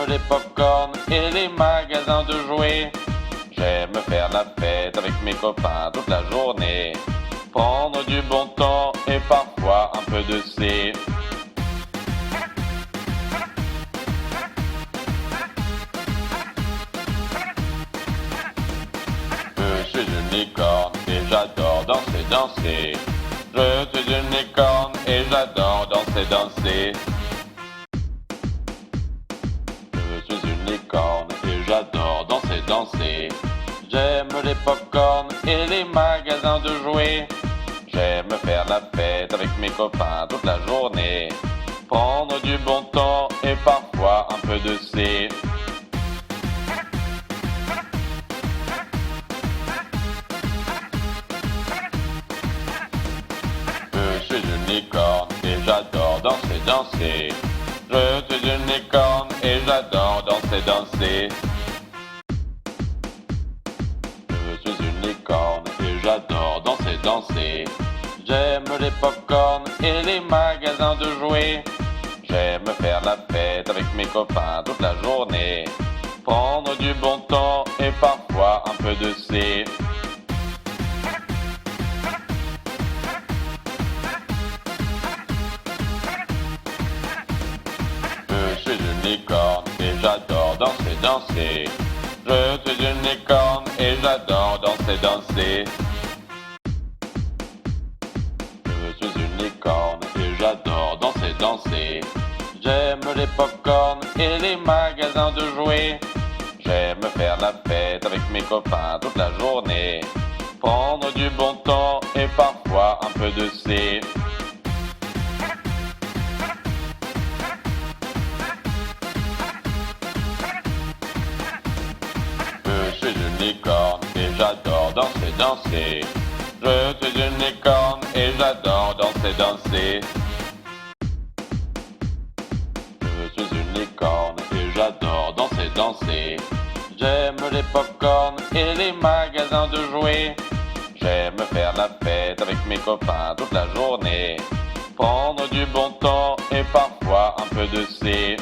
les pop-corns et les magasins de jouets. J'aime faire la fête avec mes copains toute la journée. Prendre du bon temps et parfois un peu de C. Je suis une licorne et j'adore danser, danser. Je suis une licorne et j'adore danser, danser. Je suis une licorne et j'adore danser, danser. J'aime les pop-corns et les magasins de jouets. J'aime faire la fête avec mes copains toute la journée. Prendre du bon temps et parfois un peu de C. Je suis une licorne et j'adore danser, danser. Je suis une licorne et j'adore danser, danser. Je suis une licorne et j'adore danser, danser. J'aime les pop-corns et les magasins de jouets. J'aime faire la fête avec mes copains toute la journée. Prendre du bon temps et parfois un peu de C. Je suis une licorne et j'adore danser, danser. Je suis une licorne et j'adore danser, danser. Je suis une licorne et j'adore danser, danser. J'aime les pop-corns et les magasins de jouets. J'aime faire la fête avec mes copains toute la journée. Prendre du bon temps et parfois un peu de C. Je suis une licorne et j'adore danser, danser. Je suis une licorne et j'adore danser, danser. Je suis une licorne et j'adore danser, danser. J'aime les pop-corns et les magasins de jouets. J'aime faire la fête avec mes copains toute la journée. Prendre du bon temps et parfois un peu de C.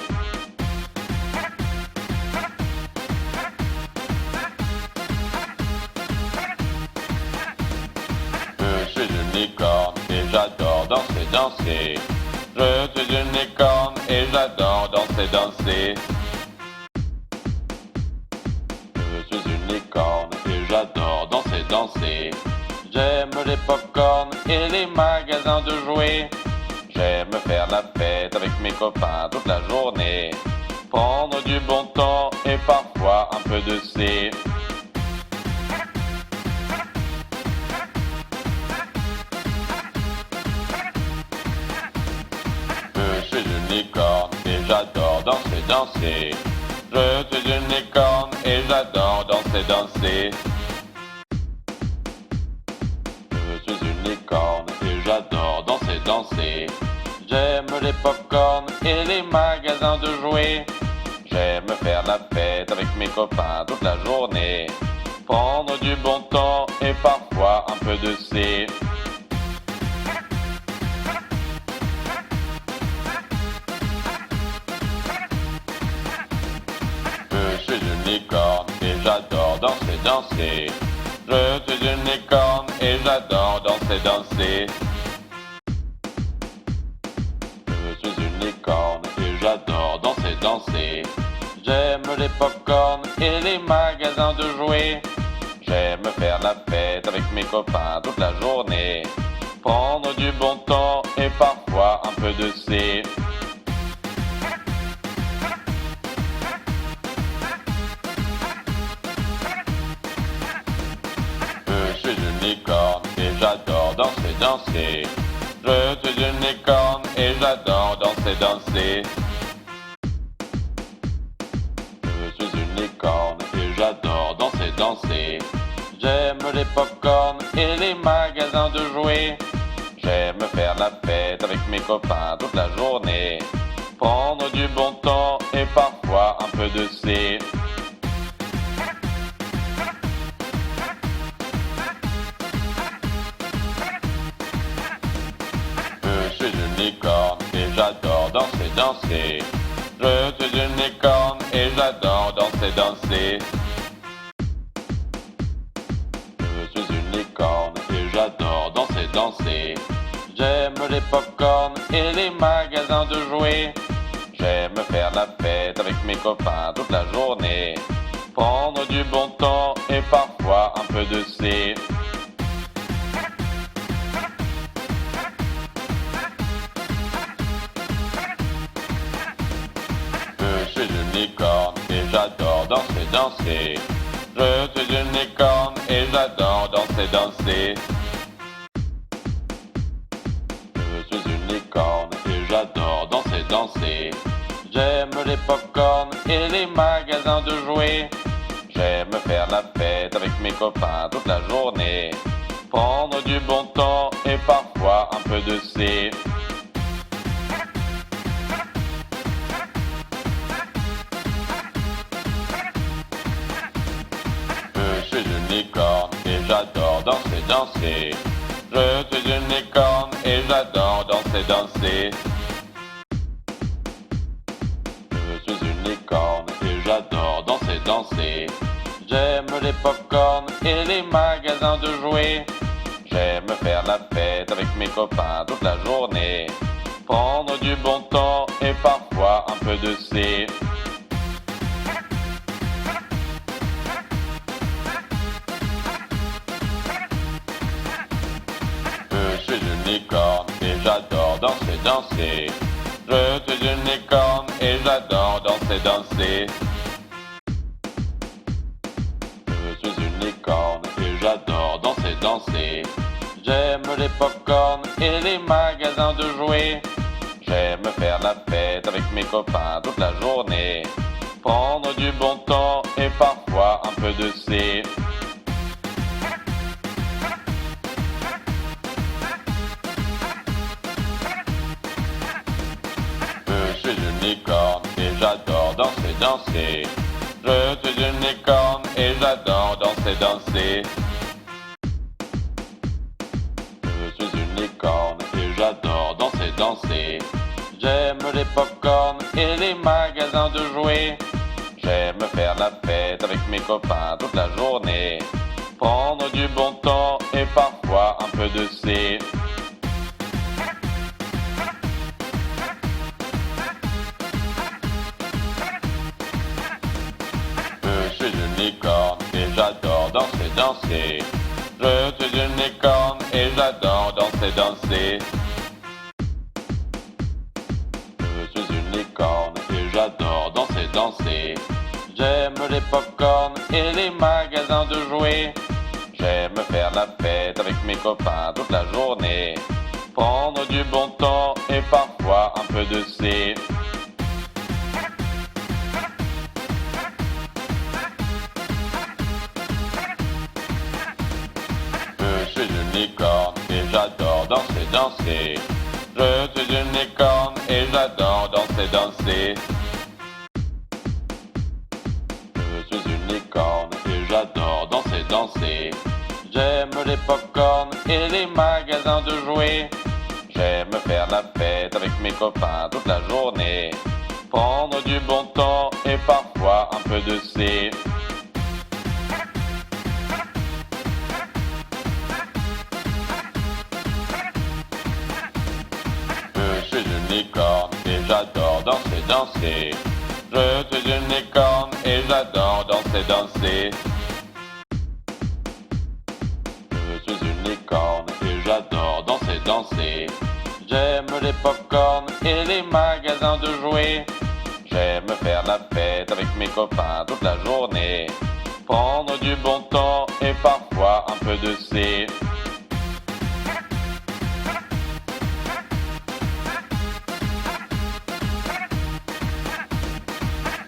Je suis une licorne et j'adore danser, danser. Je suis une licorne et j'adore danser, danser. Je suis une licorne et j'adore danser, danser. J'aime les pop-corns et les magasins de jouets. J'aime faire la fête avec mes copains toute la journée. Prendre du bon temps et parfois un peu de C. Je suis une licorne et j'adore danser, danser. Je suis une licorne et j'adore danser, danser. Je suis une licorne et j'adore danser, danser. J'aime les pop-corns et les magasins de jouets. J'aime faire la fête avec mes copains toute la journée. Prendre du bon temps et parfois un peu de C. Je suis une licorne et j'adore danser, danser. Je suis une licorne et j'adore danser, danser. Je suis une licorne et j'adore danser, danser. J'aime les pop-corns et les magasins de jouets. J'aime faire la fête avec mes copains toute la journée. Prendre du bon temps et parfois un peu de C. Je suis une licorne et j'adore danser, danser. Je suis une licorne et j'adore danser, danser. Je suis une licorne et j'adore danser, danser. J'aime les pop-corns et les magasins de jouets. J'aime faire la fête avec mes copains toute la journée. Prendre du bon temps et parfois un peu de C. Je suis une licorne et j'adore danser, danser. Je suis une licorne et j'adore danser, danser. Je suis une licorne et j'adore danser, danser. J'aime les pop-corns et les magasins de jouets. J'aime faire la fête avec mes copains toute la journée. Prendre du bon temps et parfois un peu de C. Je suis une licorne et j'adore danser, danser. Je suis une licorne et j'adore danser, danser. Je suis une licorne et j'adore danser, danser. J'aime les pop-corns et les magasins de jouets. J'aime faire la fête avec mes copains toute la journée. Prendre du bon temps et parfois un peu de C. Je suis une licorne et j'adore danser, danser. Je suis une licorne et j'adore danser, danser. Je suis une licorne et j'adore danser, danser. J'aime les pop-corns et les magasins de jouets. J'aime faire la fête avec mes copains toute la journée. Prendre du bon temps et parfois un peu de C. Je suis une licorne et j'adore danser, danser. Je suis une licorne et j'adore danser, danser. Je suis une licorne et j'adore danser, danser. J'aime les pop-corns et les magasins de jouets. J'aime faire la fête avec mes copains toute la journée. Prendre du bon temps et parfois un peu de C. Je suis une licorne et j'adore danser, danser. Je suis une licorne et j'adore danser, danser. Je suis une licorne et j'adore danser, danser. J'aime les pop-corns et les magasins de jouets. J'aime faire la fête avec mes copains toute la journée. Prendre du bon temps et parfois un peu de C. Je suis une licorne et j'adore danser, danser. Je suis une licorne et j'adore danser, danser. Je suis une licorne et j'adore danser, danser. J'aime les pop-corns et les magasins de jouets. J'aime faire la fête avec mes copains toute la journée. Prendre du bon temps et parfois un peu de C. Je suis une licorne et j'adore danser, danser. Je suis une licorne et j'adore danser, danser. Je suis une licorne et j'adore danser, danser. J'aime les pop-corns et les magasins de jouets. J'aime faire la fête avec mes copains toute la journée. Prendre du bon temps et parfois un peu de C. Je suis une licorne et j'adore danser, danser. Je suis une licorne et j'adore danser, danser. Je suis une licorne et j'adore danser, danser. J'aime les pop-corns et les magasins de jouets. J'aime faire la fête avec mes copains toute la journée. Prendre du bon temps et parfois un peu de C.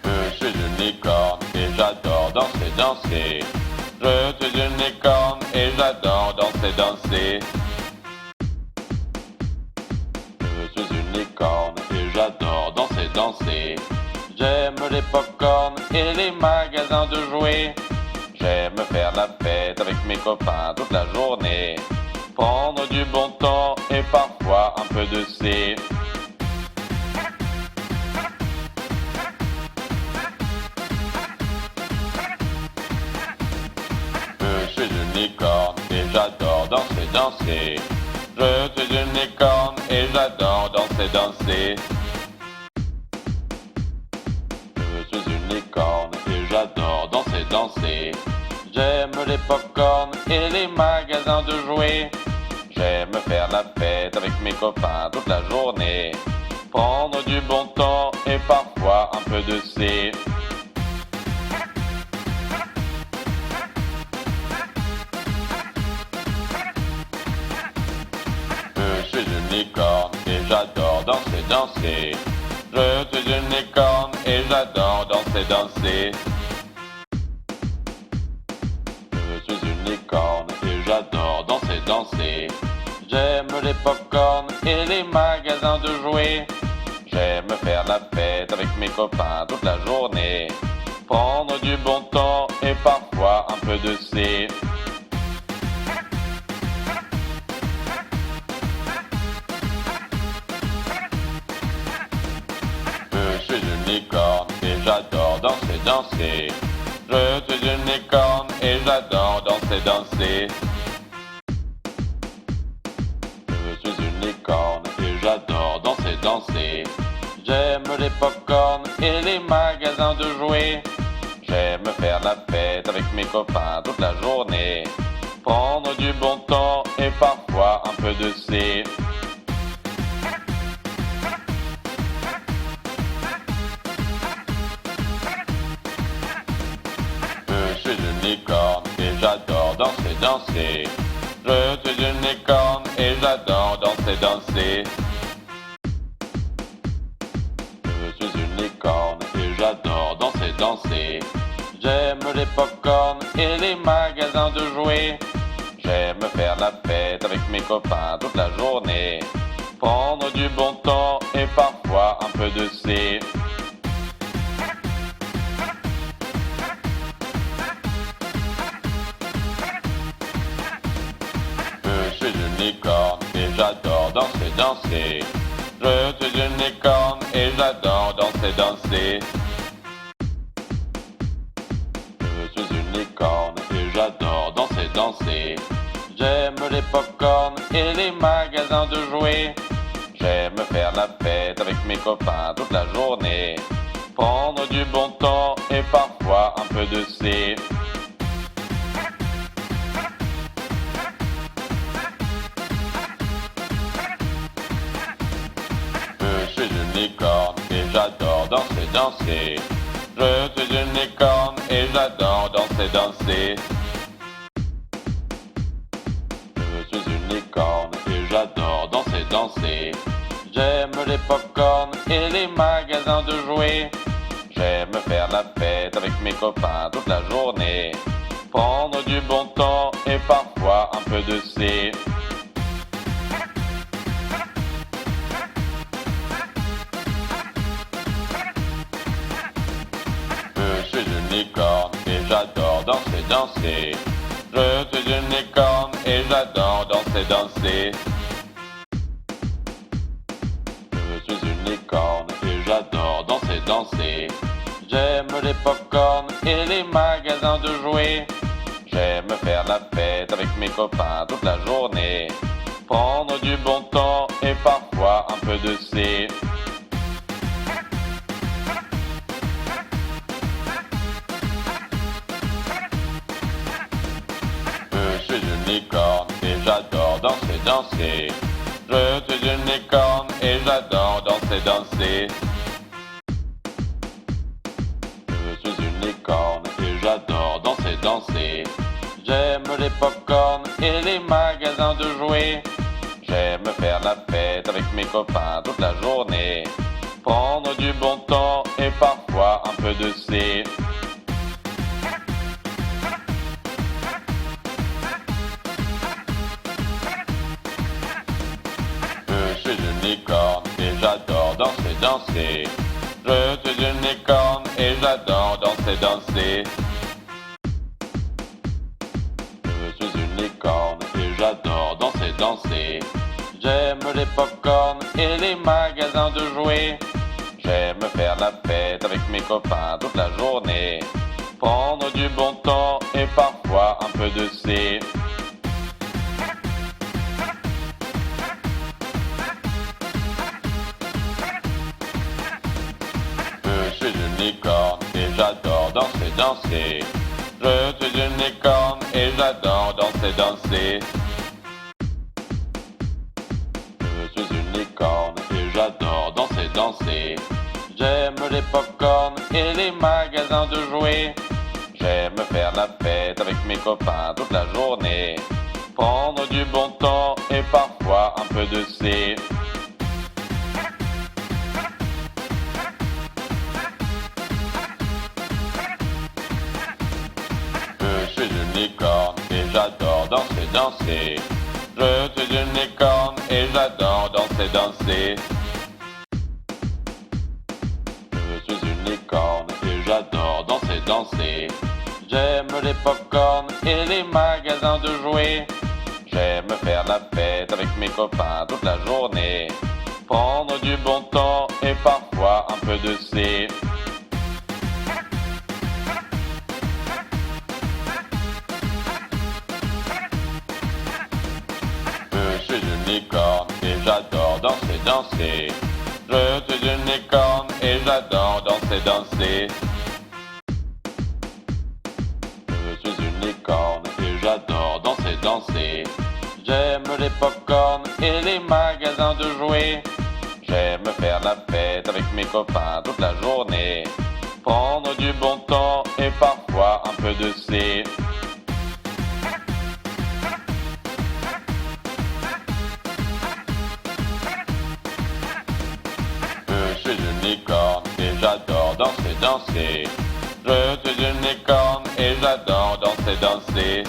Je suis une licorne et j'adore danser, danser. Je suis une licorne et j'adore danser, danser. Je suis une licorne et j'adore danser, danser. J'aime les pop-corns et les magasins de jouets. J'aime faire la fête avec mes copains toute la journée. Prendre du bon temps et parfois un peu de C. danser. Je suis une licorne et j'adore danser, danser. Je suis une licorne et j'adore danser, danser. J'aime les pop-corns et les magasins de jouets. J'aime faire la fête avec mes copains toute la journée. Prendre du bon temps et parfois un peu de C. Je suis une licorne et j'adore danser, danser. Je suis une licorne et j'adore danser, danser. Je suis une licorne et j'adore danser, danser. J'aime les pop-corns et les magasins de jouets. J'aime faire la fête avec mes copains toute la journée. Prendre du bon temps et parfois un peu de C. Je suis une licorne et j'adore danser, danser. Je suis une licorne et j'adore danser, danser. Je suis une licorne et j'adore danser, danser. J'aime les pop-corns et les magasins de jouets. J'aime faire la fête avec mes copains toute la journée. Prendre du bon temps et parfois un peu de C. Je suis une licorne et j'adore danser, danser. Je suis une licorne et j'adore danser, danser. Je suis une licorne et j'adore danser, danser. J'aime les pop-corns et les magasins de jouets. J'aime faire la fête avec mes copains toute la journée. Prendre du bon temps et parfois un peu de C. Je suis une licorne et j'adore danser, danser. Je suis une licorne et j'adore danser, danser. Je suis une licorne et j'adore danser, danser. J'aime les pop-corns et les magasins de jouets. J'aime faire la fête avec mes copains toute la journée. Prendre du bon temps et parfois un peu de C. Je suis une licorne et j'adore danser, danser. Je suis une licorne et j'adore danser, danser. Je suis une licorne et j'adore danser, danser. J'aime les pop-corns et les magasins de jouets. J'aime faire la fête avec mes copains toute la journée. Prendre du bon temps et parfois un peu de C. Je suis une licorne et j'adore danser, danser. Je suis une licorne et j'adore danser, danser. Je suis une licorne et j'adore danser, danser. J'aime les pop-corns et les magasins de jouets. J'aime faire la fête avec mes copains toute la journée. Prendre du bon temps et parfois un peu de C. Je suis une licorne et j'adore danser, danser. Je suis une licorne et j'adore danser, danser. Je suis une licorne et j'adore danser, danser. J'aime les pop-corns et les magasins de jouets. J'aime faire la fête avec mes copains toute la journée. Prendre du bon temps et parfois un peu de C. Je suis une licorne et j'adore danser, danser. Je suis une licorne et j'adore danser, danser. Je suis une licorne et j'adore danser, danser. J'aime les pop-corns et les magasins de jouets. J'aime faire la fête avec mes copains toute la journée. Prendre du bon temps et parfois un peu de C. j'adore danser, danser. Je suis une licorne et j'adore danser, danser. Je suis une licorne et j'adore danser, danser. J'aime les pop-corns et les magasins de jouets. J'aime faire la fête avec mes copains toute la journée. Prendre du bon temps et parfois un peu de C. Je suis une licorne et j'adore danser, danser. Je suis une licorne et j'adore danser, danser. Je suis une licorne et j'adore danser, danser. J'aime les pop-corns et les magasins de jouets. J'aime faire la fête avec mes copains toute la journée. Prendre du bon temps et parfois un peu de C. Je suis une licorne et j'adore danser, danser. Je suis une licorne et j'adore danser, danser. Je suis une licorne et j'adore danser, danser. J'aime les pop-corns et les magasins de jouets. J'aime faire la fête avec mes copains toute la journée. Prendre du bon temps et parfois un peu de C. Je suis une licorne et j'adore danser, danser. Je suis une licorne et j'adore danser, danser.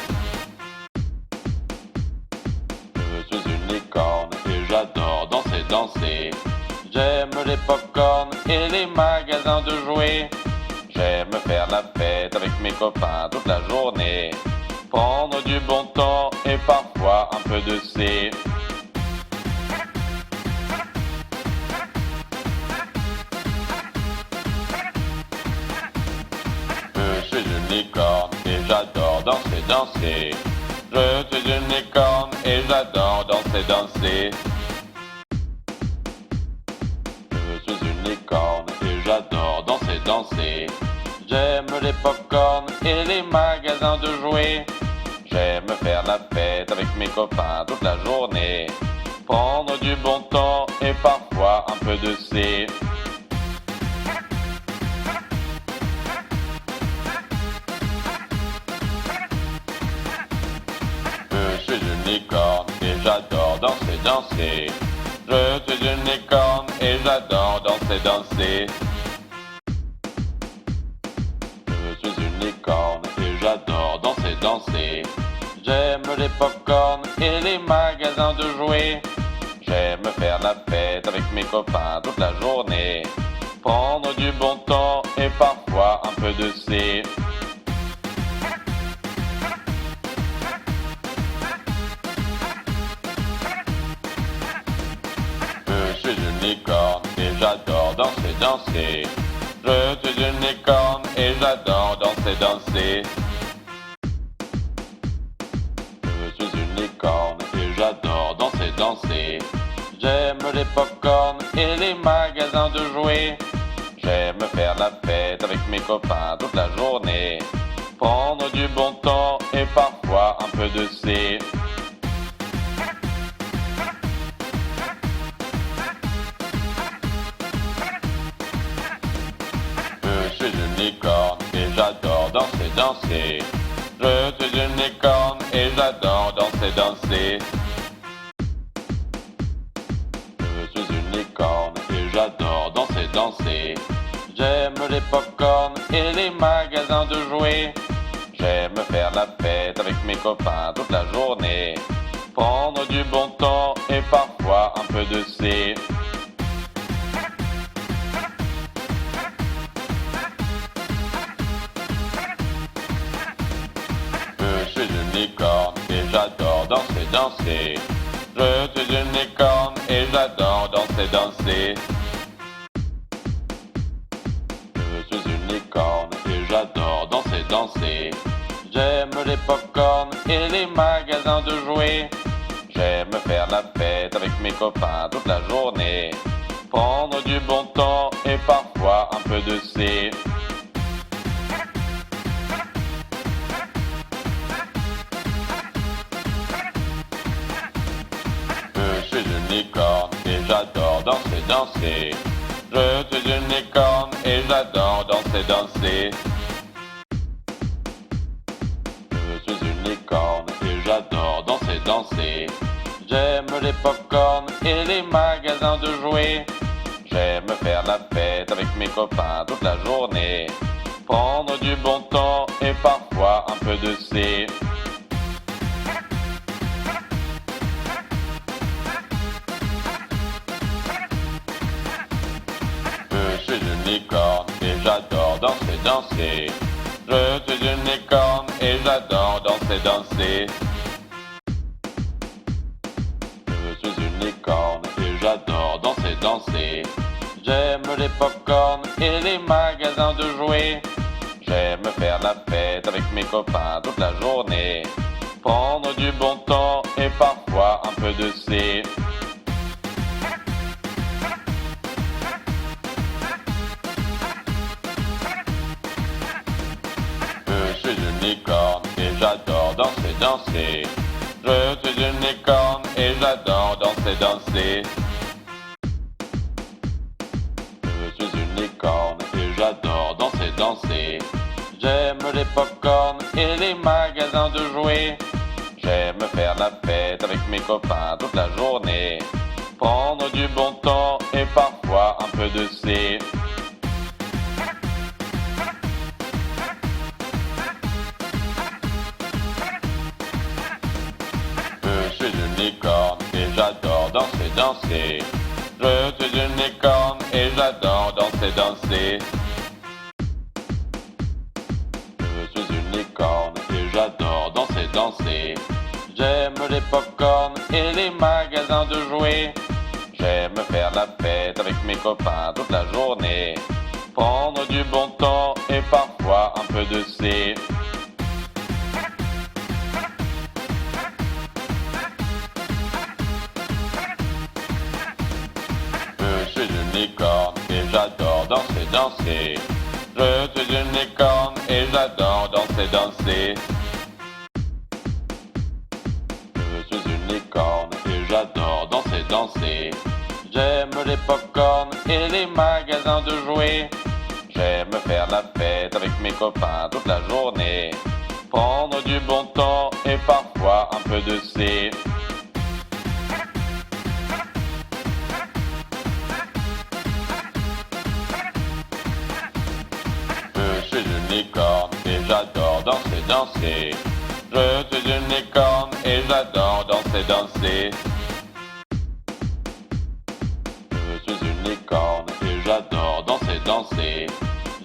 Je suis une licorne et j'adore danser, danser. J'aime les pop-corns et les magasins de jouets. J'aime faire la fête avec mes copains toute la journée. Prendre du bon temps et parfois un peu de C. Je suis une licorne et j'adore danser, danser. Je suis une licorne et j'adore danser, danser. Je suis une licorne et j'adore danser, danser. J'aime les pop-corns et les magasins de jouets. J'aime faire la fête avec mes copains toute la journée. Prendre du bon temps et parfois un peu de C. Je suis une licorne et j'adore danser, danser. Je suis une licorne et j'adore danser, danser. Je suis une licorne et j'adore danser, danser. J'aime les pop-corns et les magasins de jouets. J'aime faire la fête avec mes copains toute la journée. Prendre du bon temps et parfois un peu de C. Je suis une licorne et j'adore danser, danser. Je suis une licorne et j'adore danser, danser. Je suis une licorne et j'adore danser, danser. J'aime les pop-corns et les magasins de jouets. J'aime faire la fête avec mes copains toute la journée. Prendre du bon temps et parfois un peu de C. Je suis une licorne et j'adore danser, danser. Je suis une licorne et j'adore danser, danser. Je suis une licorne et j'adore danser, danser. J'aime les pop-corns et les magasins de jouets. J'aime faire la fête avec mes copains toute la journée. Prendre du bon temps et parfois un peu de C. Je suis une licorne et j'adore danser, danser. Je suis une licorne et j'adore danser, danser. Je suis une licorne et j'adore danser, danser. J'aime les pop-corns et les magasins de jouets. J'aime faire la fête avec mes copains toute la journée. Prendre du bon temps et parfois un peu de C. j'adore danser, danser. Je suis une licorne et j'adore danser, danser. Je suis une licorne et j'adore danser, danser. J'aime les pop-corns et les magasins de jouets. J'aime faire la fête avec mes copains toute la journée. Prendre du bon temps et parfois un peu de C. Je suis une licorne et j'adore danser, danser. Je suis une licorne et j'adore danser, danser. Je suis une licorne et j'adore danser, danser. J'aime les pop-corns et les magasins de jouets. J'aime faire la fête avec mes copains toute la journée. Prendre du bon temps et parfois un peu de C. Je suis une licorne et j'adore danser, danser. Je suis une licorne et j'adore danser, danser. Je suis une licorne et j'adore danser, danser. J'aime les pop-corns et les magasins de jouets. J'aime faire la fête avec mes copains toute la journée. Prendre du bon temps et parfois un peu de C. Je suis une licorne et j'adore danser, danser. Je suis une licorne et j'adore danser, danser. Je suis une licorne et j'adore danser, danser. J'aime les pop-corns et les magasins de jouets. J'aime faire la fête avec mes copains toute la journée. Prendre du bon temps et parfois un peu de C. Je suis une licorne et j'adore danser, danser. Je suis une licorne et j'adore danser, danser. Je suis une licorne et j'adore danser, danser. J'aime les pop-corns et les magasins de jouets. J'aime faire la fête avec mes copains toute la journée. Prendre du bon temps et parfois un peu de C. Je suis une licorne et j'adore danser, danser. Je suis une licorne et j'adore danser, danser. Je suis une licorne et j'adore danser, danser.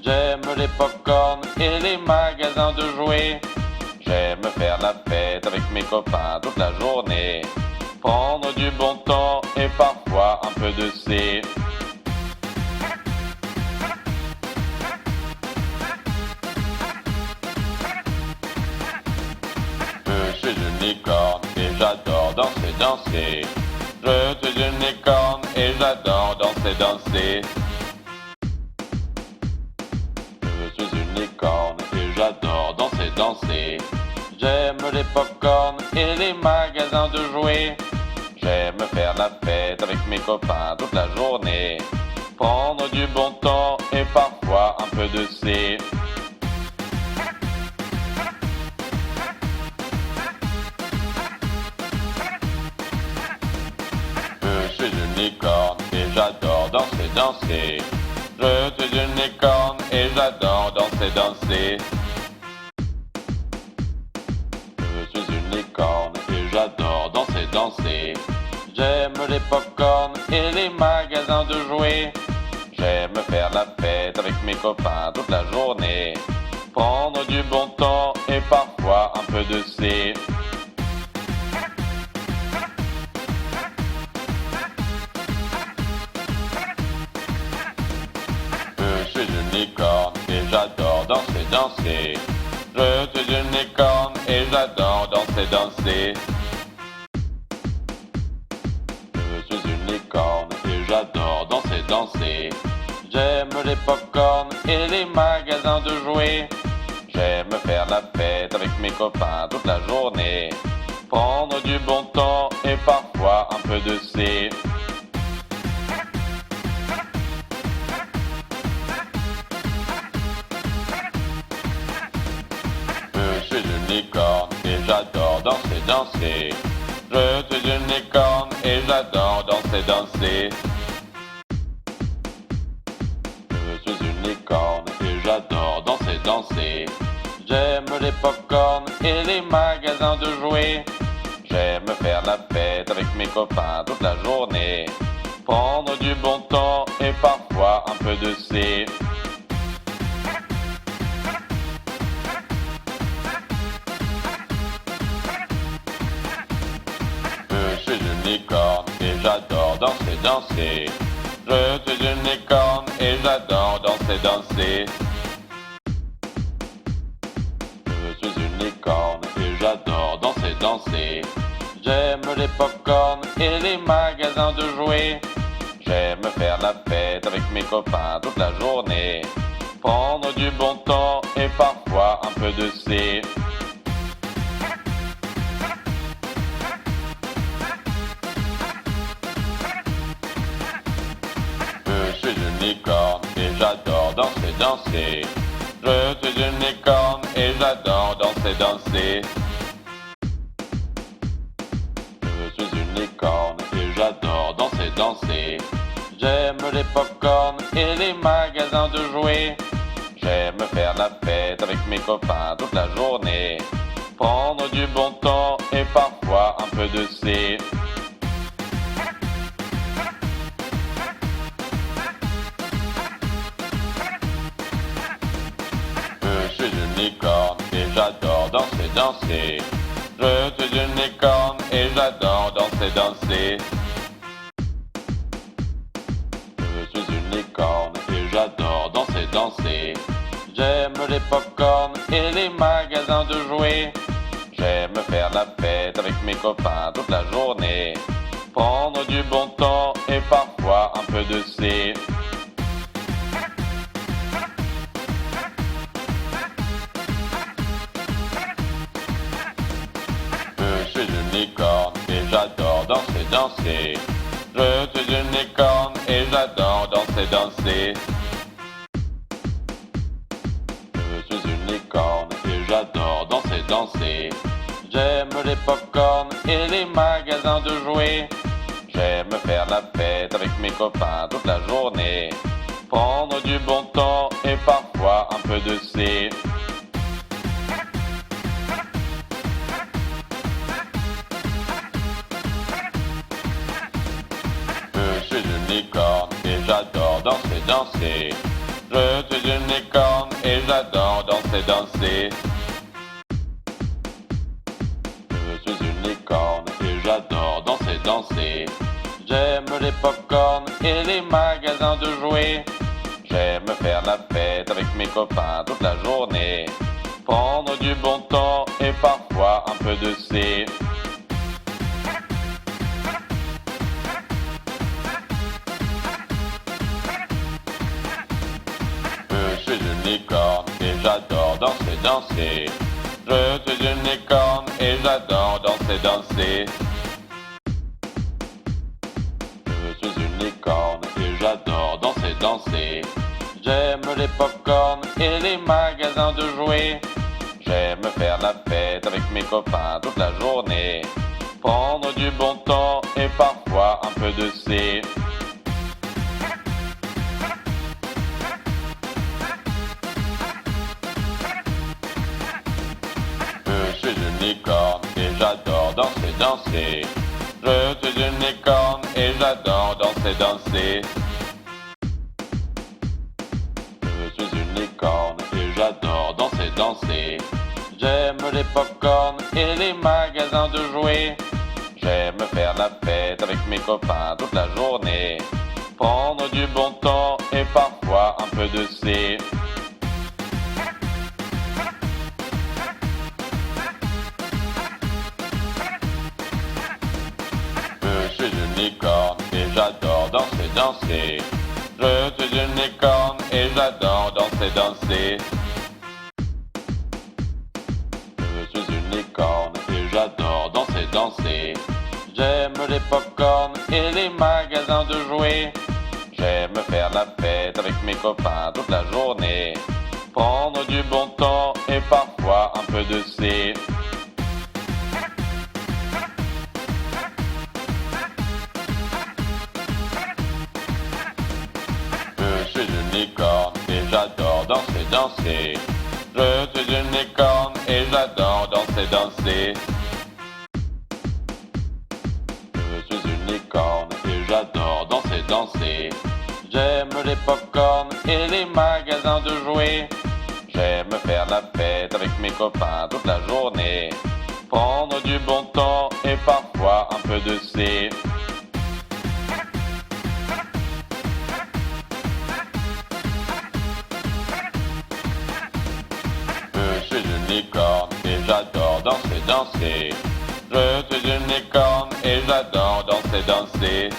J'aime les pop-corns et les magasins de jouets. J'aime faire la fête avec mes copains toute la journée. Prendre du bon temps et parfois un peu de C. Je suis une licorne et j'adore danser, danser. Je suis une licorne et j'adore danser, danser. Je suis une licorne et j'adore danser, danser. J'aime les pop-corns et les magasins de jouets. J'aime faire la fête avec mes copains toute la journée. Prendre du bon temps et parfois un peu de C. Je suis une licorne et j'adore danser, danser. Je suis une licorne et j'adore danser, danser. Je suis une licorne et j'adore danser, danser. J'aime les pop-corns et les magasins de jouets. J'aime faire la fête avec mes copains toute la journée. Prendre du bon temps et parfois un peu de C. Je suis une licorne et j'adore danser, danser. Je suis une licorne et j'adore danser, danser. Je suis une licorne et j'adore danser, danser. J'aime les pop-corns et les magasins de jouets. J'aime faire la fête avec mes copains toute la journée. Prendre du bon temps et parfois un peu de C. j'adore danser, danser. Je suis une licorne et j'adore danser, danser. Je suis une licorne et j'adore danser, danser. J'aime les pop-corn et les magasins de jouets. J'aime faire la fête avec mes copains toute la journée. Prendre du bon temps et parfois un peu de C. Je suis une licorne et j'adore danser, danser. Je suis une licorne et j'adore danser, danser. Je suis une licorne et j'adore danser, danser. J'aime les pop-corn et les magasins de jouets. J'aime faire la fête avec mes copains toute la journée. Prendre du bon temps et parfois un peu de C. Je suis une licorne et j'adore danser, danser. Je suis une licorne et j'adore danser, danser. Je suis une licorne et j'adore danser, danser. J'aime les pop-corn et les magasins de jouets. J'aime faire la fête avec mes copains toute la journée. Prendre du bon temps et parfois un peu de C. Je suis une licorne et j'adore danser, danser. Je suis une licorne et j'adore danser, danser. Je suis une licorne et j'adore danser, danser. J'aime les pop-corn et les magasins de jouets. J'aime faire la fête avec mes copains toute la journée. Prendre du bon temps et parfois un peu de C. Je suis une licorne et j'adore danser, danser. Je suis une licorne et j'adore danser, danser. Je suis une licorne et j'adore danser, danser. J'aime les pop-corn et les magasins de jouets. J'aime faire la fête avec mes copains toute la journée. Prendre du bon temps et parfois un peu de C. Je suis une licorne et j'adore danser, danser. Je suis une licorne et j'adore danser, danser. Je suis une licorne et j'adore danser, danser. J'aime les pop-corn et les magasins de jouets. J'aime faire la fête avec mes copains toute la journée. Prendre du bon temps et parfois un peu de C. Je suis une licorne et j'adore danser, danser. Je suis une licorne et j'adore danser, danser. Je suis une licorne et j'adore danser, danser. J'aime les pop-corn et les magasins de jouets. J'aime faire la fête avec mes copains toute la journée. Prendre du bon temps et parfois un peu de C. Je suis une licorne et j'adore danser, danser. Je suis une licorne et j'adore danser, danser. Je suis une licorne et j'adore danser, danser. J'aime les pop-corn et les magasins de jouets. J'aime faire la fête avec mes copains toute la journée. Prendre du bon temps et parfois un peu de C. Je suis une licorne et j'adore danser, danser. Je suis une licorne et j'adore danser, danser. Je suis une licorne et j'adore danser, danser. J'aime les pop-corn et les magasins de jouets. J'aime faire la fête avec mes copains toute la journée. Prendre du bon temps et parfois un peu de C. et j'adore danser, danser. Je suis une licorne et j'adore danser, danser. Je suis une licorne et j'adore danser, danser. J'aime les pop-corns et les magasins de jouets. J'aime faire la fête avec mes copains toute la journée. Prendre du bon temps et parfois un peu de C. Je suis une licorne et j'adore danser, danser. Je suis une licorne et j'adore danser, danser.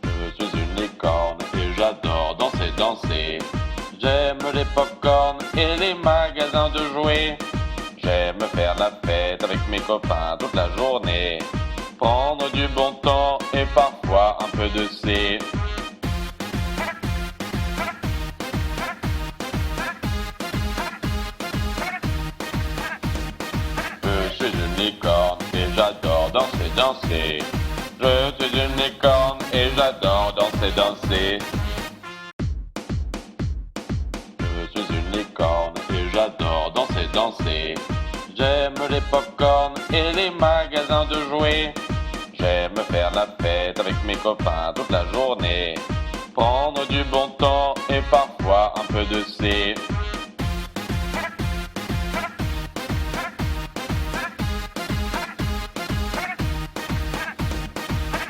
Je suis une licorne et j'adore danser, danser. J'aime les pop-corns et les magasins de jouets. J'aime faire la fête avec mes copains toute la journée. Prendre du bon temps et parfois un peu de C. Je suis une licorne et j'adore danser, danser. Je suis une licorne et j'adore danser, danser. Je suis une licorne et j'adore danser, danser. J'aime les pop-corns et les magasins de jouets. J'aime faire la fête avec mes copains toute la journée. Prendre du bon temps et parfois un peu de C.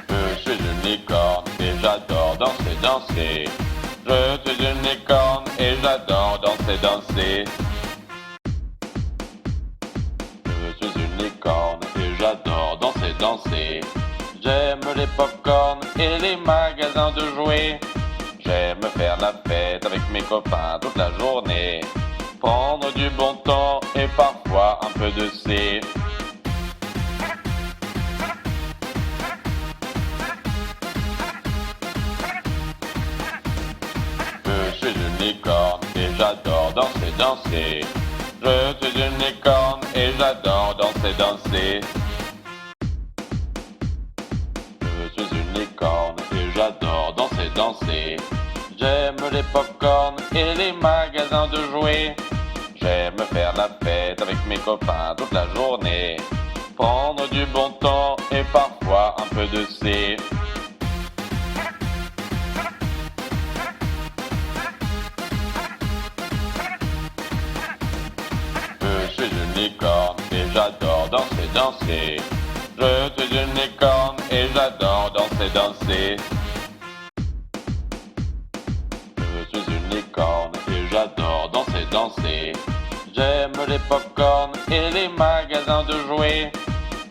Je suis une licorne et j'adore danser, danser. Je suis une licorne et j'adore danser, danser. Je suis une licorne et j'adore danser, danser. J'aime les pop-corns et les magasins de jouets. J'aime faire la fête avec mes copains toute la journée. Prendre du bon temps et parfois un peu de C. Je suis une licorne et j'adore danser, danser. Je suis une licorne et j'adore danser, danser. Je suis une licorne et j'adore danser, danser. J'aime les pop-corns et les magasins de jouets. J'aime faire la fête avec mes copains toute la journée. Prendre du bon temps et parfois un peu de C. Je suis une licorne et j'adore danser, danser. Je suis une licorne et j'adore danser, danser. Je suis une licorne et j'adore danser, danser. J'aime les pop-corns et les magasins de jouets.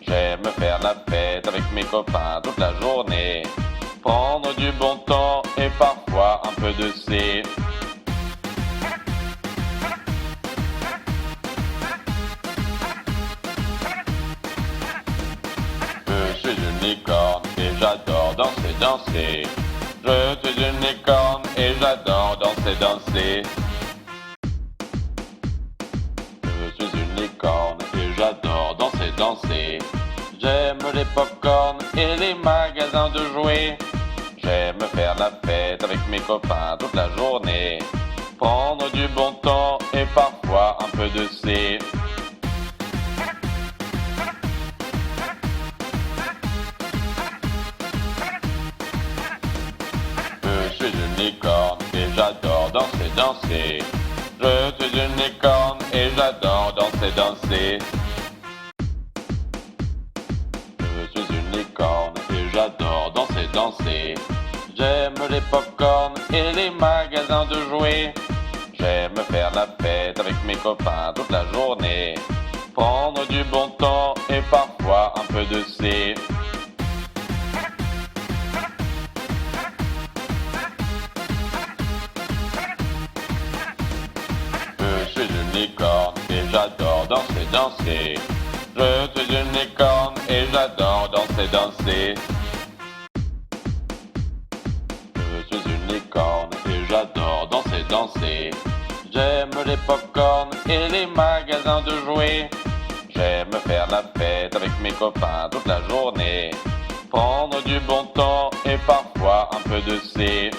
J'aime faire la fête avec mes copains toute la journée. Prendre du bon temps et parfois un peu de C. Je suis une licorne et j'adore danser, danser. Je suis une licorne et j'adore danser, danser. Je suis une licorne et j'adore danser, danser. J'aime les pop-corns et les magasins de jouets. J'aime faire la fête avec mes copains toute la journée. Prendre du bon temps et parfois un peu de C. Je suis une licorne et j'adore danser, danser. Je suis une licorne et j'adore danser, danser. Je suis une licorne et j'adore danser, danser. J'aime les pop-corns et les magasins de jouets. J'aime faire la fête avec mes copains toute la journée. Prendre du bon temps et parfois un peu de C. Je suis une licorne et j'adore danser, danser. Je suis une licorne et j'adore danser, danser. Je suis une licorne et j'adore danser, danser. J'aime les pop-corns et les magasins de jouets. J'aime faire la fête avec mes copains toute la journée. Prendre du bon temps et parfois un peu de C.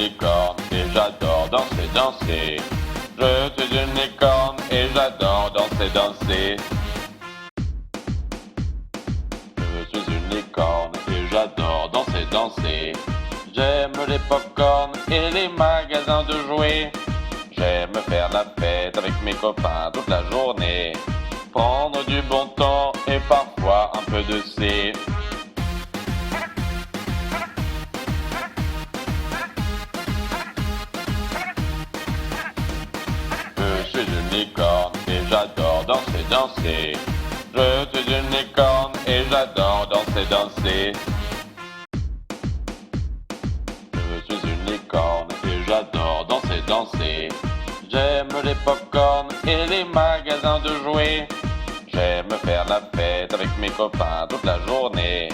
licorne et j'adore danser, danser. Je suis une licorne et j'adore danser, danser. Je suis une licorne et j'adore danser, danser. J'aime les pop-corns et les magasins de jouets. J'aime faire la fête avec mes copains toute la journée. Prendre du bon temps et parfois un peu de C. Je suis une licorne et j'adore danser, danser. Je suis une licorne et j'adore danser, danser. Je suis une licorne et j'adore danser, danser. J'aime les pop-corns et les magasins de jouets. J'aime faire la fête avec mes copains toute la journée.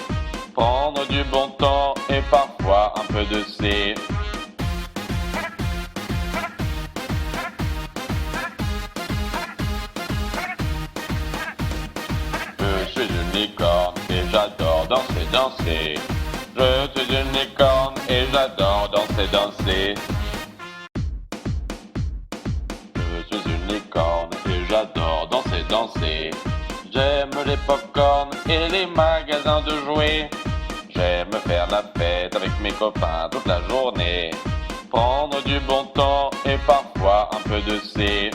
Prendre du bon temps et parfois un peu de C. Je suis une licorne et j'adore danser, danser. Je suis une licorne et j'adore danser, danser. Je suis une licorne et j'adore danser, danser. J'aime les pop-corns et les magasins de jouets. J'aime faire la fête avec mes copains toute la journée. Prendre du bon temps et parfois un peu de C.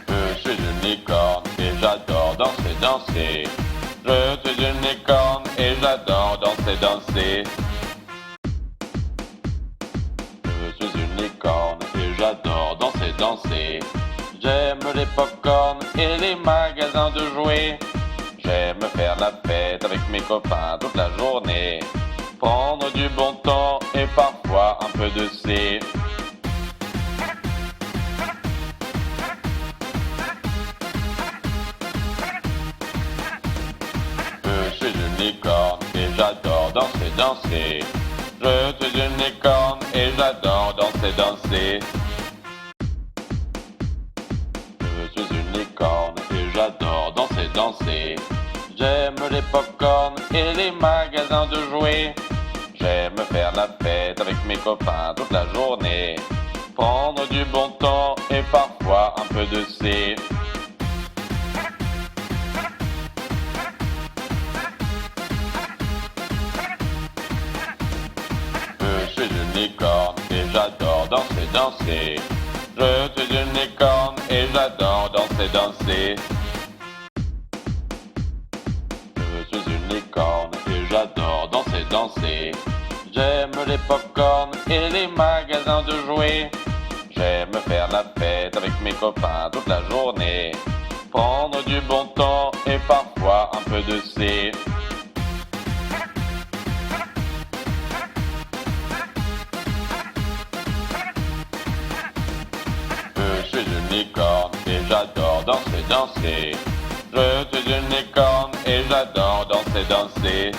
Je suis une licorne et j'adore danser, danser. Je suis une licorne et j'adore danser, danser. Je suis une licorne et j'adore danser, danser. J'aime les pop-corns et les magasins de jouets. J'aime faire la fête avec mes copains toute la journée. Prendre du bon temps et parfois un peu de C. Je suis une licorne et j'adore danser, danser. Je suis une licorne et j'adore danser, danser. Je suis une licorne et j'adore danser, danser. J'aime les pop-corns et les magasins de jouets. J'aime faire la fête avec mes copains toute la journée. Prendre du bon temps et parfois un peu de C. Je suis une licorne et j'adore danser, danser. Je suis une licorne et j'adore danser, danser. Je suis une licorne et j'adore danser, danser. J'aime les pop-corns et les magasins de jouets. J'aime faire la fête avec mes copains toute la journée. Prendre du bon temps et parfois un peu de C. Je suis une licorne et j'adore danser, danser. Je suis une licorne et j'adore danser, danser.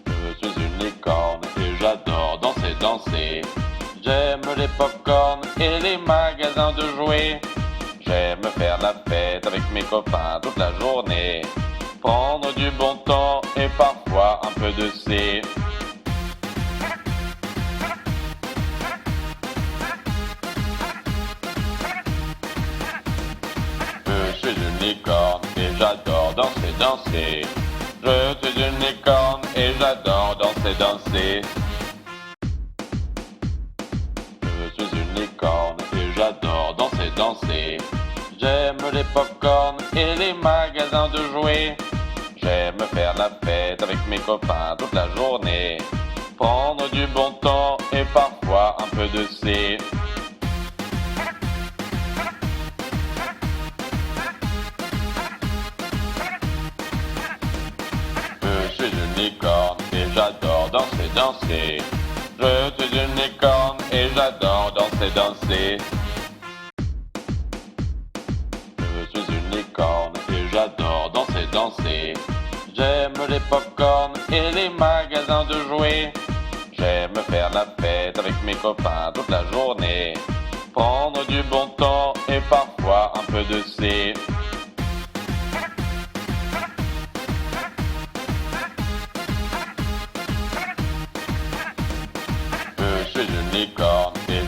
Je suis une licorne et j'adore danser, danser. J'aime les pop-corns et les magasins de jouets. J'aime faire la fête avec mes copains toute la journée. Prendre du bon temps et parfois un peu de C. Je suis une licorne et j'adore danser, danser. Je suis une licorne et j'adore danser, danser. Je suis une licorne et j'adore danser, danser. J'aime les pop-corns et les magasins de jouets. J'aime faire la fête avec mes copains toute la journée. Prendre du bon temps et parfois un peu de C. Je suis une licorne et j'adore danser, danser. Je suis une licorne et j'adore danser, danser. Je suis une licorne et j'adore danser, danser. J'aime les pop-corns et les magasins de jouets. J'aime faire la fête avec mes copains toute la journée. Prendre du bon temps et parfois un peu de C.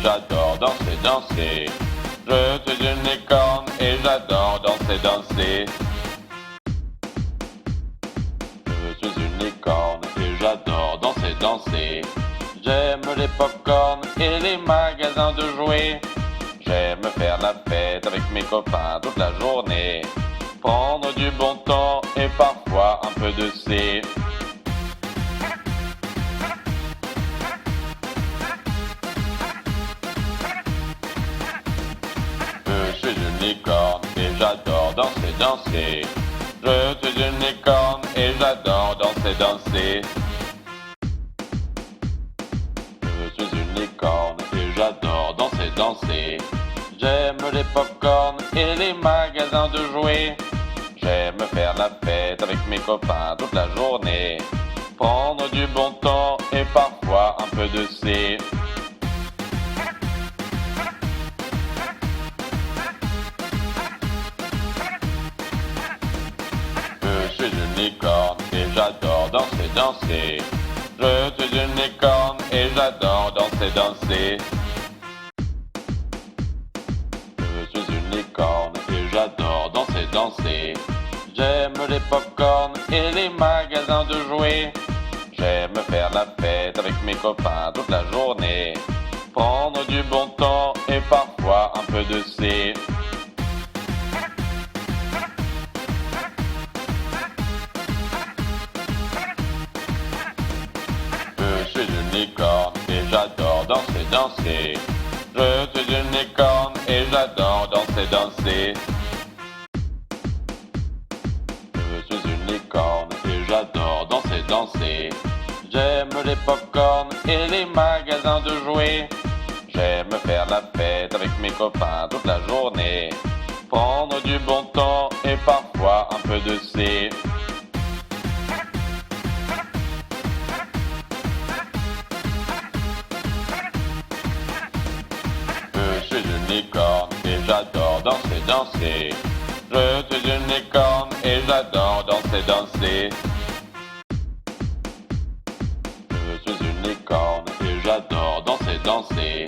j'adore danser, danser. Je suis une licorne et j'adore danser, danser. Je suis une licorne et j'adore danser, danser. J'aime les pop-corns et les magasins de jouets. J'aime faire la fête avec mes copains toute la journée. Prendre du bon temps et parfois un peu de C. Je suis une licorne et j'adore danser, danser. Je suis une licorne et j'adore danser, danser. Je suis une licorne et j'adore danser, danser. J'aime les pop-corns et les magasins de jouets. J'aime faire la fête avec mes copains toute la journée. Prendre du bon temps et parfois un peu de C. Je suis une licorne et j'adore danser, danser. Je suis une licorne et j'adore danser, danser. Je suis une licorne et j'adore danser, danser. J'aime les pop-corns et les magasins de jouets. J'aime faire la fête avec mes copains toute la journée. Prendre du bon temps et parfois un peu de C. Je suis une licorne et j'adore danser, danser. Je suis une licorne et j'adore danser, danser. Je suis une licorne et j'adore danser, danser. J'aime les pop-corns et les magasins de jouets. J'aime faire la fête avec mes copains toute la journée. Prendre du bon temps et parfois un peu de C. Je suis une licorne et j'adore danser, danser. Je suis une licorne et j'adore danser, danser. Je suis une licorne et j'adore danser, danser.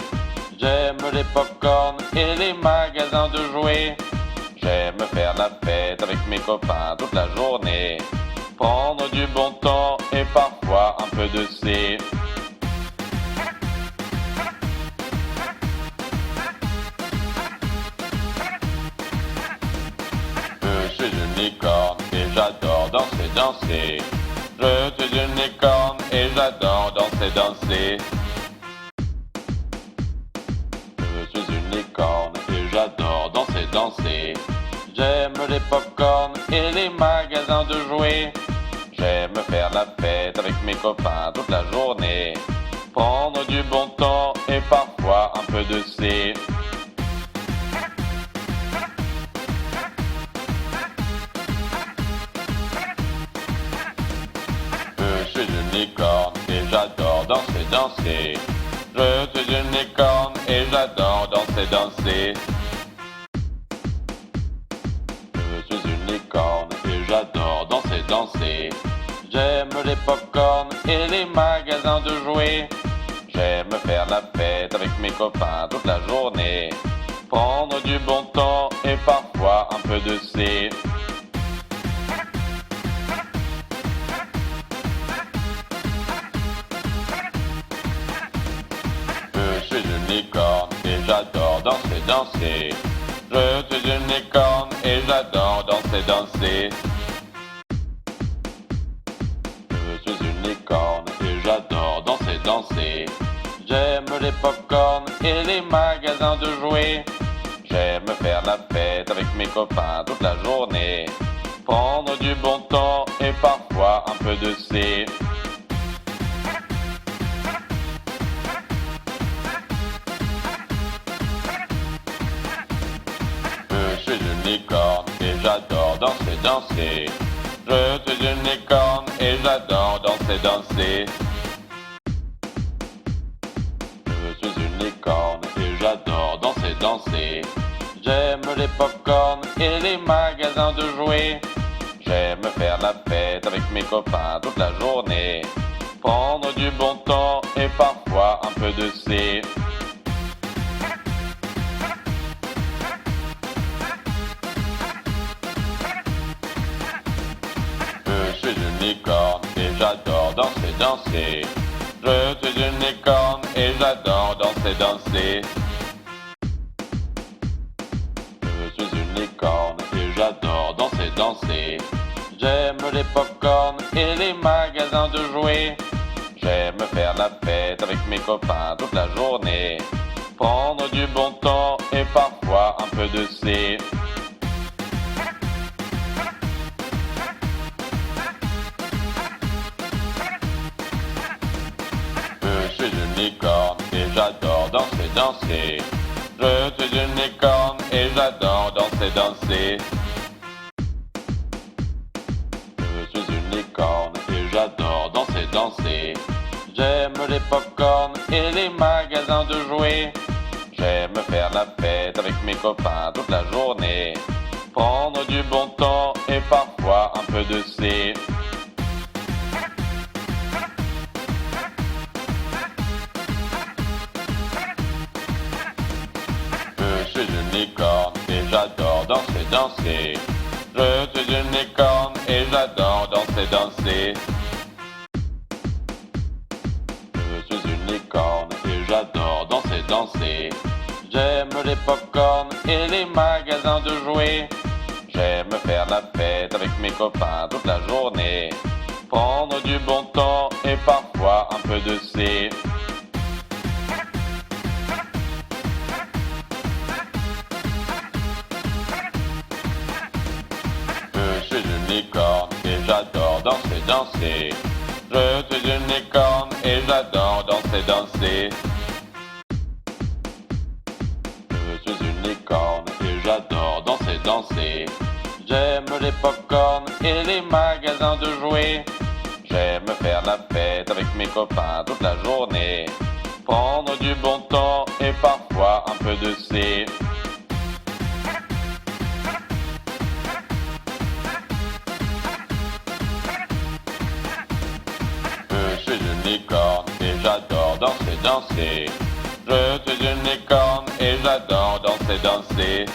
J'aime les pop-corns et les magasins de jouets. J'aime faire la fête avec mes copains toute la journée. Prendre du bon temps et parfois un peu de C. Je suis une licorne et j'adore danser, danser. Je suis une licorne et j'adore danser, danser. Je suis une licorne et j'adore danser, danser. J'aime les pop-corns et les magasins de jouets. J'aime faire la fête avec mes copains toute la journée. Prendre du bon temps et parfois un peu de C. Je suis une licorne et j'adore danser, danser. Je suis une licorne et j'adore danser, danser. Je suis une licorne et j'adore danser, danser. J'aime les pop-corns et les magasins de jouets. J'aime faire la fête avec mes copains toute la journée. Prendre du bon temps et parfois un peu de C. Je suis une licorne et j'adore danser, danser. Je suis une licorne et j'adore danser, danser. Je suis une licorne et j'adore danser, danser. J'aime les pop-corns et les magasins de jouets. J'aime faire la fête avec mes copains toute la journée. Prendre du bon temps et parfois un peu de C. Je suis une licorne et j'adore danser, danser. Je suis une licorne et j'adore danser, danser. Je suis une licorne et j'adore danser, danser. J'aime les pop-corns et les magasins de jouets. J'aime faire la fête avec mes copains toute la journée. Prendre du bon temps et parfois un peu de C. j'adore danser, danser. Je suis une licorne et j'adore danser, danser. Je suis une licorne et j'adore danser, danser. J'aime les pop-corns et les magasins de jouets. J'aime faire la fête avec mes copains toute la journée. Prendre du bon temps et parfois un peu de C. Je suis une licorne et j'adore danser, danser. Je suis une licorne et j'adore danser, danser. Je suis une licorne et j'adore danser, danser. J'aime les pop-corns et les magasins de jouets. J'aime faire la fête avec mes copains toute la journée. Prendre du bon temps et parfois un peu de C. Je suis une licorne et j'adore danser, danser. Je suis une licorne et j'adore danser, danser. Je suis une licorne et j'adore danser, danser. J'aime les pop-corns et les magasins de jouets. J'aime faire la fête avec mes copains toute la journée. Prendre du bon temps et parfois un peu de C. Je suis une licorne et j'adore danser, danser. Je suis une licorne et j'adore danser, danser. Je suis une licorne et j'adore danser, danser. J'aime les pop-corns et les magasins de jouets. J'aime faire la fête avec mes copains toute la journée. Prendre du bon temps et parfois un peu de C. Je suis une licorne et j'adore danser, danser. Je suis une licorne et j'adore danser, danser.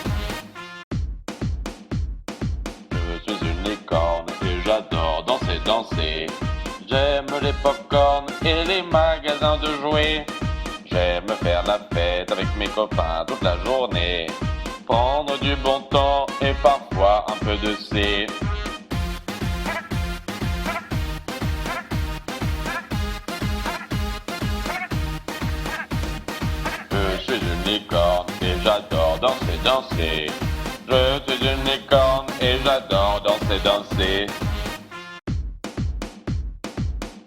Je suis une licorne et j'adore danser, danser. J'aime les pop-corns et les magasins de jouets. J'aime faire la fête avec mes copains toute la journée. Prendre du bon temps et parfois un peu de C. Je suis une licorne et j'adore danser, danser. Je suis une licorne et j'adore danser, danser.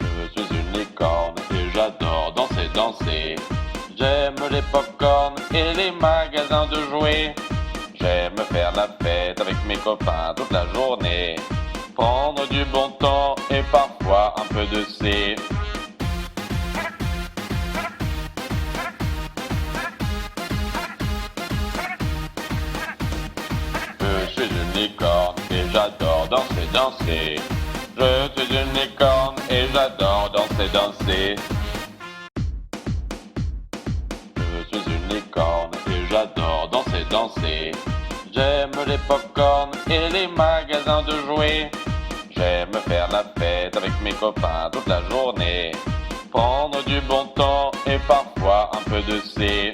Je suis une licorne et j'adore danser, danser. J'aime les pop-corns et les magasins de jouets. J'aime faire la fête avec mes copains toute la journée. Prendre du bon temps et parfois un peu de C. Je suis une licorne et j'adore danser, danser. Je suis une licorne et j'adore danser, danser. Je suis une licorne et j'adore danser, danser. J'aime les pop-corns et les magasins de jouets. J'aime faire la fête avec mes copains toute la journée. Prendre du bon temps et parfois un peu de C.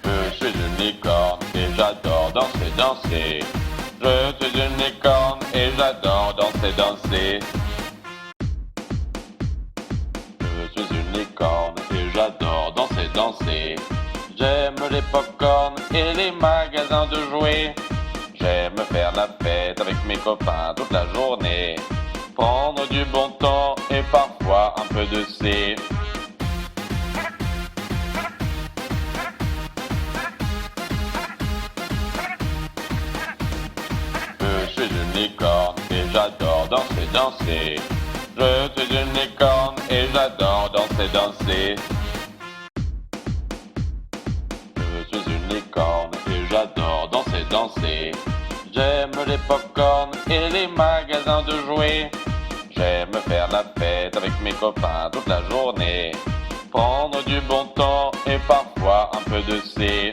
Je suis une licorne et j'adore danser, danser. Je suis une licorne et j'adore danser, danser. Je suis une licorne et j'adore danser, danser. J'aime les pop-corns et les magasins de jouets. J'aime faire la fête avec mes copains toute la journée. Prendre du bon temps et parfois un peu de C. Je suis une licorne et j'adore danser, danser. Je suis une licorne et j'adore danser, danser. Je suis une licorne et j'adore danser, danser. J'aime les pop-corns et les magasins de jouets. J'aime faire la fête avec mes copains toute la journée. Prendre du bon temps et parfois un peu de C.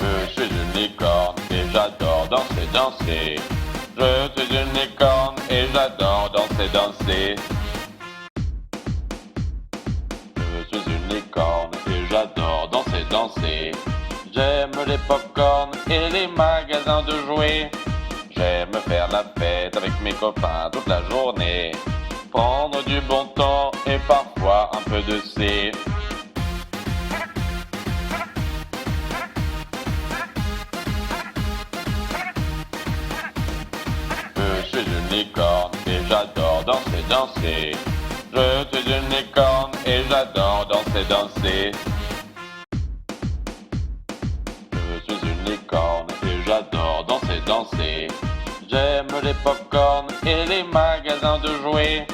Je suis une licorne et j'adore danser, danser. Je suis une licorne et j'adore danser, danser. Je suis une licorne et j'adore danser, danser. J'aime les pop-corns et les magasins de jouets. J'aime faire la fête avec mes copains toute la journée. Prendre du bon temps et parfois un peu de C. Je suis une licorne et j'adore danser, danser. Je suis une licorne et j'adore danser, danser. Je suis une licorne et j'adore danser, danser. J'aime les pop-corns et les magasins de jouets.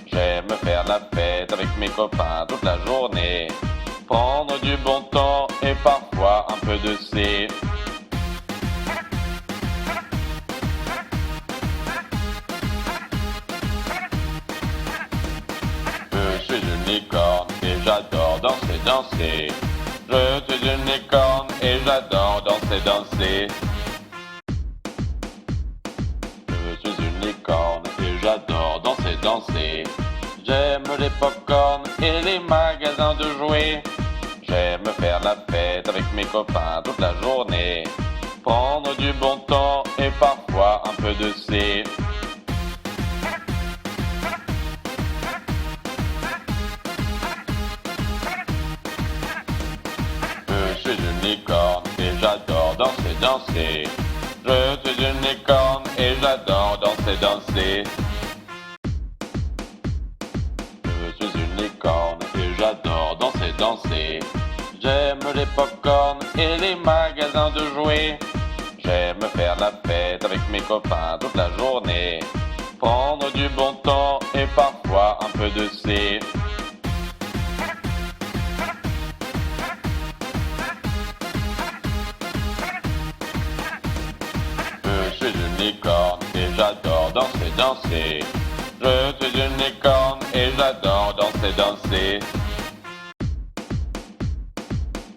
J'aime faire la fête avec mes copains toute la journée. Prendre du bon temps et parfois un peu de C. une licorne et j'adore danser, danser. Je suis une licorne et j'adore danser, danser. Je suis une licorne et j'adore danser, danser. J'aime les pop-corns et les magasins de jouets. J'aime faire la fête avec mes copains toute la journée. Prendre du bon temps et parfois un peu de C. Je suis une licorne et j'adore danser, danser. Je suis une licorne et j'adore danser, danser. Je suis une licorne et j'adore danser, danser. J'aime les pop-corns et les magasins de jouets. J'aime faire la fête avec mes copains toute la journée. Prendre du bon temps et parfois un peu de C. Je suis une licorne et j'adore danser, danser. Je suis une licorne et j'adore danser, danser.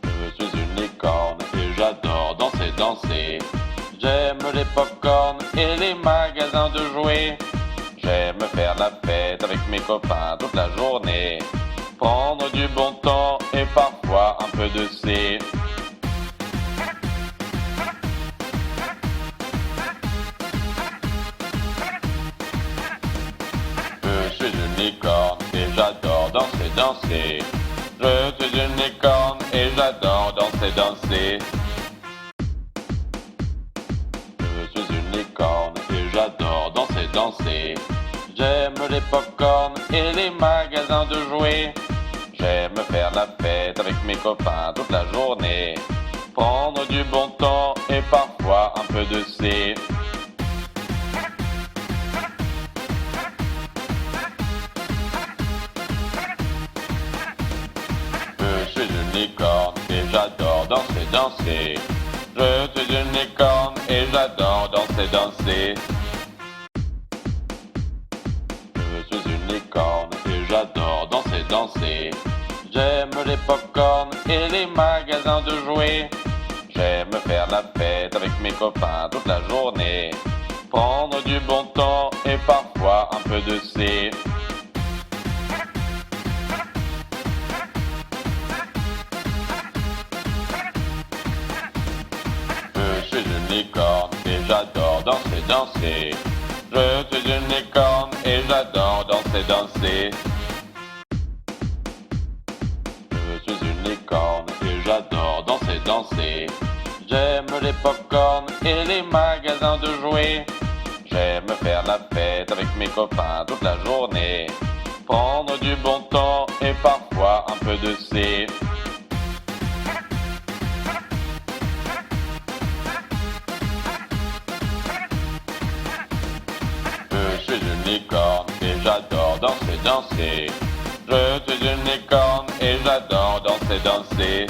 Je suis une licorne et j'adore danser, danser. J'aime les pop-corns et les magasins de jouets. J'aime faire la fête avec mes copains toute la journée. Prendre du bon temps et parfois un peu de C. Je suis une licorne et j'adore danser, danser. Je suis une licorne et j'adore danser, danser. Je suis une licorne et j'adore danser, danser. J'aime les pop-corns et les magasins de jouets. J'aime faire la fête avec mes copains toute la journée. Prendre du bon temps et parfois un peu de C. Je suis une licorne et j'adore danser, danser. Je suis une licorne et j'adore danser, danser. Je suis une licorne et j'adore danser, danser. J'aime les pop-corns et les magasins de jouets. J'aime faire la fête avec mes copains toute la journée. Prendre du bon temps et parfois un peu de C. Je suis une licorne et j'adore danser, danser. Je suis une licorne et j'adore danser, danser. Je suis une licorne et j'adore danser, danser. J'aime les pop-corns et les magasins de jouets. J'aime faire la fête avec mes copains toute la journée. Prendre du bon temps et parfois un peu de C. Je suis une licorne et j'adore danser, danser. Je suis une licorne et j'adore danser, danser.